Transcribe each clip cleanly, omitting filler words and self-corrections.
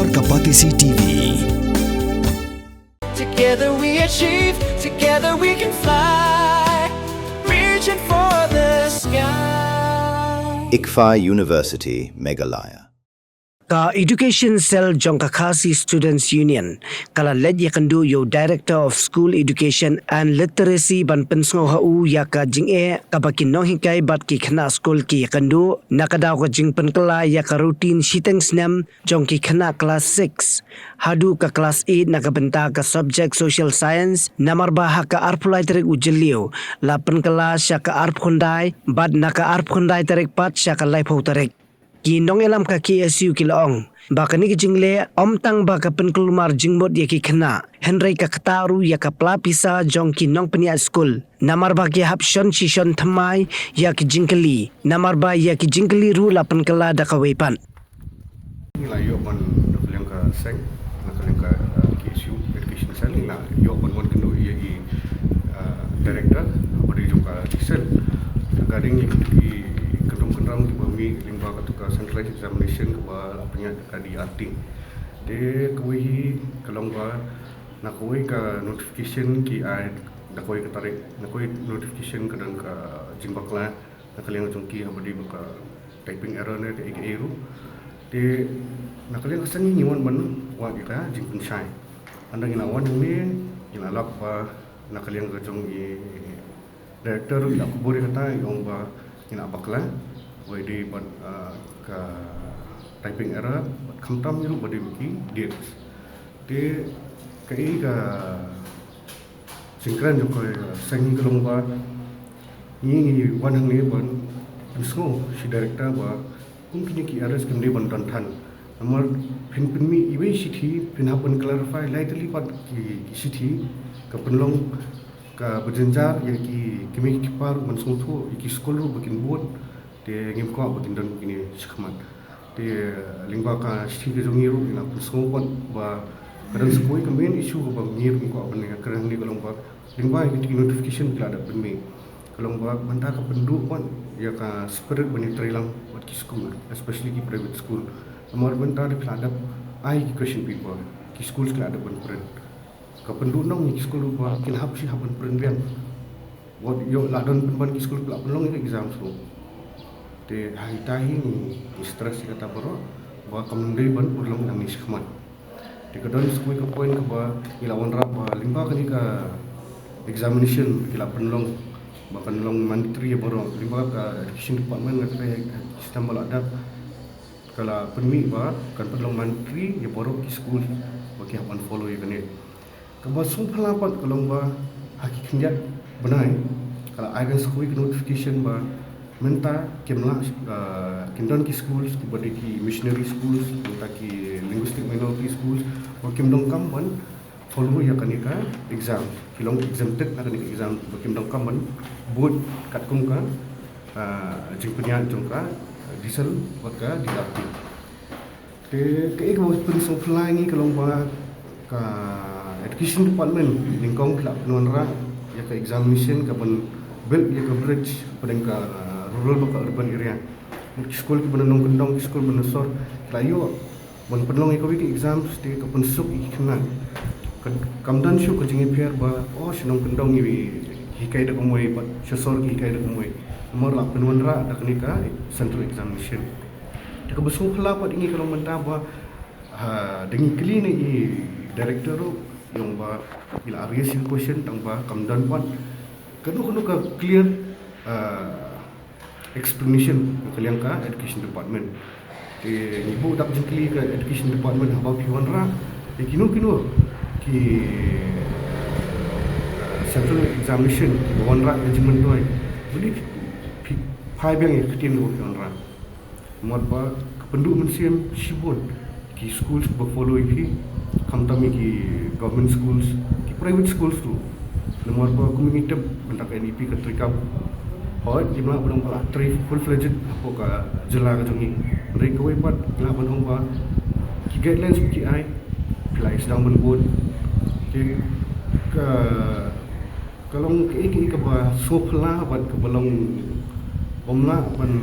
Warga Patisi TV. Together we achieve, together we can fly, reaching for the sky. ICFA University, Meghalaya. Ka Education Cell Jongka Khasi Students Union kala led yakandu yo Director of School Education and Literacy ban pensngo hau ya ka jinge ka bakin no hikai bat ki khana school ki yakandu nakadaw ka jing penkala ya ka routine shiteng snam jongki khana class 6 hadu ka class 8 nakabenta ka subject social science namar bah ka arpulai terek ujelio la penkala sya ka arphundai bat naka arphundai terek pat sya ka laipau terek Kinong elam ka KSU kilaong bakani ki jingle omtang baka penkelumar jingbot ya ki khna Henry ka kataru ya ka plapisa jong kinong penia school namar ba ki hapshon chishon thamai ya ki jingkeli namar ba ya ki jingkeli ru la penkela da ka wepan Inilah yo pon yang ka sek yang ka KSU education cell inilah yo pon kenu ia director beri juga sel gading di kendam di bumi limba ketuka centralized examination ke apanya di arting de kuwi kalau ba nak kuwi ka notification ki ai nak kuwi ketarik nak kuwi notification kadang ka jimbakla nak kalian jongki abadi buka typing error ne ke eru de nak kalian kesan ni wan man wa kita jimpun sai anda ngina wan ni ngina lak ba nak kalian ka jongi director ila kuburi kata yang ba ngina bakla di buat ke typing error kamtam ni body wiki dates de kai ka singkran jo ko sangi kelong ba ni wanang ni ban so si director ba mungkin ki arres kemde ban tan namar pin mi iwe sithi pin happen clarify lightly pat ki sithi ka penlong ka berjenjar ya ki kimi kipar man sungthu ki school ru bikin board de ngim ko bakin dan begini sekhmat de lingba ka sti ke jongi ru ina pusongpon ba kadang sekoi kemen isu ba ngir ko apa ne kerang ni kalau ba lingba ki notification bila ada pemi kalau ba banta ka penduk pon ya ka spirit bani trilang buat ki school especially ki private school amar banta de ada ai ki question paper ki school ki ada ban print ka penduk nong ki school ba kin hap si haban print bian what yo la don ban ki school la pelong ki exam so de hari tahi ni stress kata bro ba kamndai ban urlong nang niskhmat de kadon skui ka point ka ba ilawan rap ba limba kali ka examination kila penlong ba penlong mantri bro limba ka education department ka sistem adab kala penmi ba kan penlong mantri ya bro ki school ba ki hapan follow ya kene ka ba sung phalapat kalong ba hakikat benai kala ai skui notification ba menta kemla kindon ki schools ki body ki missionary schools menta ki linguistic minority schools or kimdong kamban follow ya kanika exam kilong exempted na kanika exam kimdong kamban board kat kumka jingpunyan jongka diesel waka dilapti te ke ko prinsip fly ni kalong ba ka education department lingkong klap nonra ya ka examination ka ban build ya ka bridge padang ka rural baka urban area school ki benong kendong school benosor layo bon penlong iko wiki exam ste ka pensuk ikna kamdan shu ko jingi pier ba oh sinong kendong ni hikai da komoi ba sesor ki hikai da komoi nomor la penwanra da kenika central examination de ka besung phla pa dingi kalau menta ba dengi kli ni director yang ba ila aries question tang ba kamdan pat kanu ka clear explanation kalian ka education department ibu tak jengkli ke education department about piwanra kino ki central examination piwanra management doi beli pai bang ketin do piwanra mod ba penduk mensiam sibun ki schools ba follow ki kamtami ki government schools ki private schools tu nomor ba community bentak NEP ke trikap Hoi, jumlah belum pala tri full fledged apa ka jela ka jongi. Mereka we pat la ban hong ba ki guidelines ki ai pilai sedang menbud. Ki ka kalong ki ba so pla bat ka belong bomla ban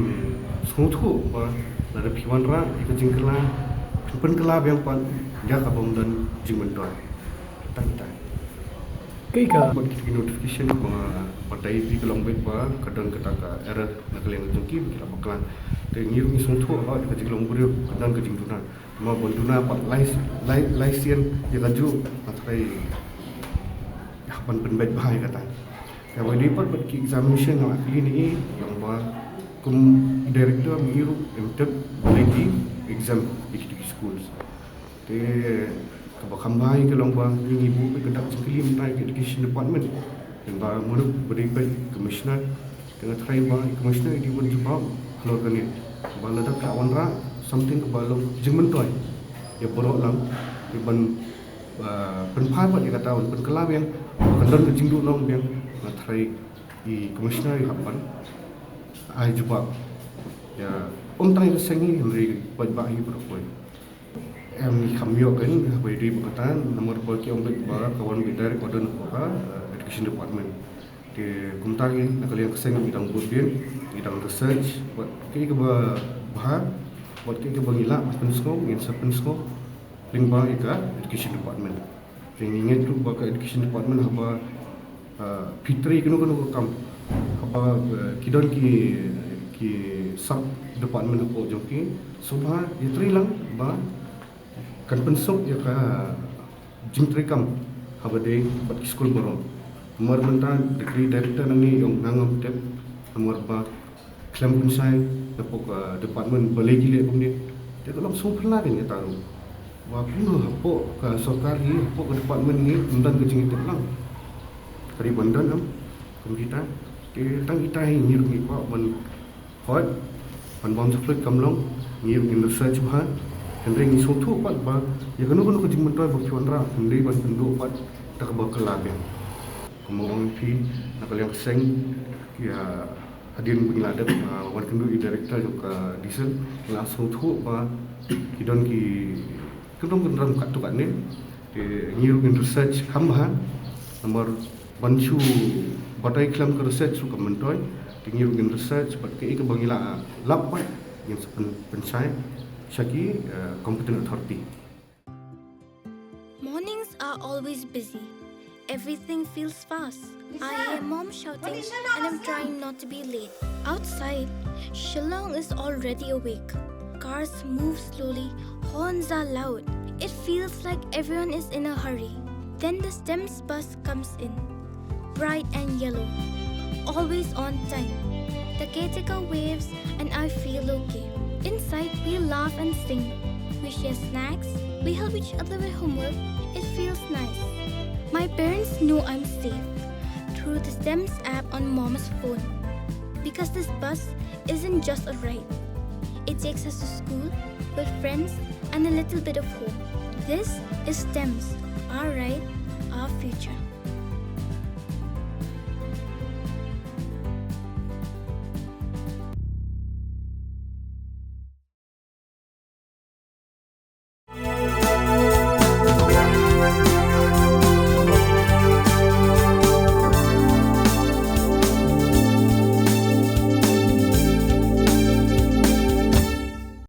sungtu ba la piwan ra ka jingkla Penkelab yang pan dia kabung dan jimen doy. Tantai. Kaya Buat kita notification patai di kelong bet ba kadang ketaka error nak keleng jengki kita bakalan te ngiru ni sungtu ba ka jiglong buri kadang ke jingtuna ma bonduna pat laisian ya kaju atrai ya pan penbet bahai kata ya bagi pat ki examination nak ini yang ba kum director ngiru emtek lagi exam di schools te kabakambay ke lomba ini ibu kedak sekali menai education department dan ba menurut beribai commissioner dengan try ba commissioner di pun jumpa kalau kan ni ba lada kawan ra something ke balong jingmen toy ya borok lang di ban penpai ba dia kata pen kelab yang kendon ke jingdu long yang try di commissioner hapan ai jumpa ya tang ke sengi henry ba hi berapa ni khamyo kan beri berkatan nomor polki om bara kawan bidar kodan apa education department di kumtagi nak kalian keseng bidang budin bidang research buat ke bah buat ke bangila pensko ingin sepensko lingba ika education department ingin tu baka education department apa fitri kenu kam apa kidon ki sub department ko joki subha yitri lang ba kan pensok ya ka jingtrikam habade bat school borom nomor mentan degree director nani yang nangam tep nomor ba klam kunsai depok department balegi le pun dia dalam sumperla ni tahu wa pun hapo ka sarkari hapo ke department ni mentan ke jingit lang kari bandan am kita ke tang kita ni ni ko ban hot ban bom saklut kamlong ni research bah Henry ni sotu pat ba ya kanu ke jimen toy bok chondra Henry ban pendu pat tak bakal labe kemong pi nak yang seng ya hadin pengiladat wan kendu director juga diesel la sotu ba kidon ki kedong kendram kat tu kat ni ngiru in research hamba nomor bancu batai klam ke research su kementoy ngiru in research pat ke bangila lapat yang pensai Shaki, competent authority. Mornings are always busy. Everything feels fast. I hear mom shouting and I'm trying not to be late. Outside, Shillong is already awake. Cars move slowly, horns are loud. It feels like everyone is in a hurry. Then the STEMS bus comes in, bright and yellow, always on time. The caretaker waves and I feel okay. Inside, we laugh and sing. We share snacks. We help each other with homework. It feels nice. My parents know I'm safe through the STEMS app on Mom's phone. Because this bus isn't just a ride. It takes us to school, with friends, and a little bit of home. This is STEMS, our ride, our future.